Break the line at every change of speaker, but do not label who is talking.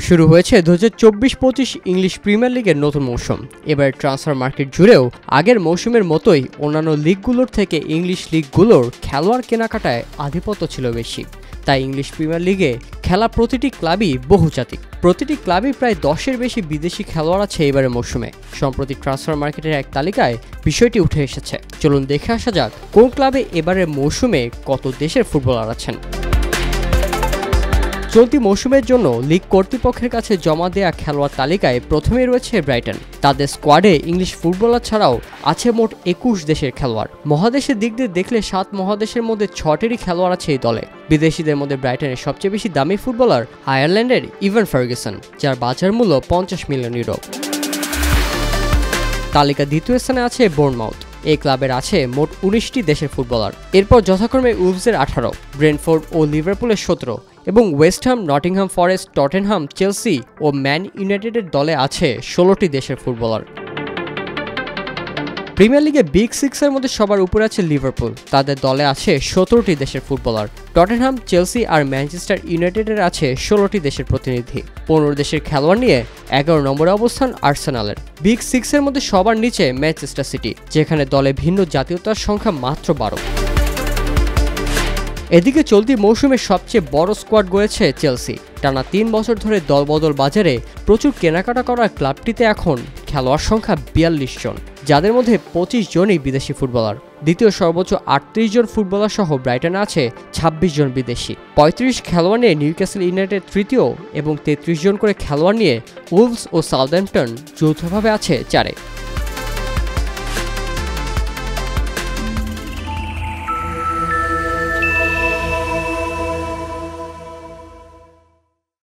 শুরু হয়েছে 2024-25 English premier লিগের নতুন মৌসুম। এবার ট্রান্সফার মার্কেট জুড়েও আগের মৌসুমের মতোই অন্যান্য লিগগুলোর থেকে ইংলিশ লিগগুলোর খেলোয়াড় কেনাকাটায় আধিপত্য ছিল বেশি। তাই ইংলিশ প্রিমিয়ার লিগে খেলা প্রতিটি ক্লাবই বহুজাতিক। প্রতিটি ক্লাবই প্রায় 10-এর বেশি বিদেশি খেলোয়াড় আছে এবারের মৌসুমে। সম্প্রতি ট্রান্সফার মার্কেটের এক তালিকায় বিষয়টি উঠে এসেছে। চলুন দেখে আসা যাক কোন ক্লাবে এবারের মৌসুমে কত দেশের ফুটবলার আছেন। চলতি মৌসুমের জন্য লিগ কর্তৃপক্ষের কাছে জমা দেয়া খেলোয়াড় তালিকায় প্রথমে রয়েছে ব্রাইটন। তাদের স্কোয়াডে ইংলিশ ফুটবলার ছাড়াও আছে মোট 21 দেশের খেলোয়াড়। মহাদেশের দিক দিয়ে দেখলে 7 মহাদেশের মধ্যে 6টিরই খেলোয়াড় আছে এই দলে। বিদেশিদের মধ্যে ব্রাইটনের সবচেয়ে বেশি দামি ফুটবলার আয়ারল্যান্ডের ইভান ফার্গুসন, যার বাজার মূল্য 50 মিলিয়ন ইউরো। তালিকা দ্বিতীয় স্থানে আছে বোর্নমাউথ। এই ক্লাবের আছে মোট 19টি দেশের ফুটবলার। এরপর যথাক্রমে উলভসের 18, ব্রেন্টফোর্ড ও লিভারপুলের 17 এবং West Ham, Nottingham Forest, Tottenham, Chelsea ও ম্যান ইউনাইটেডের দলে আছে 16টি দেশের ফুটবলার। প্রিমিয়ার লিগে বিগ সিক্সের মধ্যে সবার উপরে আছে লিভারপুল। তাদের দলে আছে 17টি দেশের ফুটবলার। টটেনহাম, চেলসি আর ম্যানচেস্টার ইউনাইটেডের আছে 16টি দেশের প্রতিনিধি। 15 দেশের খেলোয়াড় নিয়ে 11 নম্বরে অবস্থান আর্সেনালের। বিগ সিক্সের মধ্যে সবার নিচে ম্যানচেস্টার সিটি, যেখানে দলে ভিন্ন জাতীয়তার সংখ্যা মাত্র 12। এদিকে চলতি মৌসুমে সবচেয়ে বড় স্কোয়াড গড়েছে চেলসি। টানা 3 বছর ধরে দলবদল বাজারে প্রচুর কেনাকাটা করা ক্লাবটিতে এখন খেলোয়াড় সংখ্যা 42 জন, যাদের মধ্যে 25 জনই বিদেশি ফুটবলার। দ্বিতীয় সর্বোচ্চ 38 জন ফুটবলার সহ ব্রাইটনে আছে 26 জন বিদেশি। 35 খেলোয়াড় নিয়ে নিউক্যাসল ইউনাইটেড তৃতীয় এবং 33 জন করে খেলোয়াড় নিয়ে উলভস ও সাউদাম্পটন যৌথভাবে আছে 4-এ।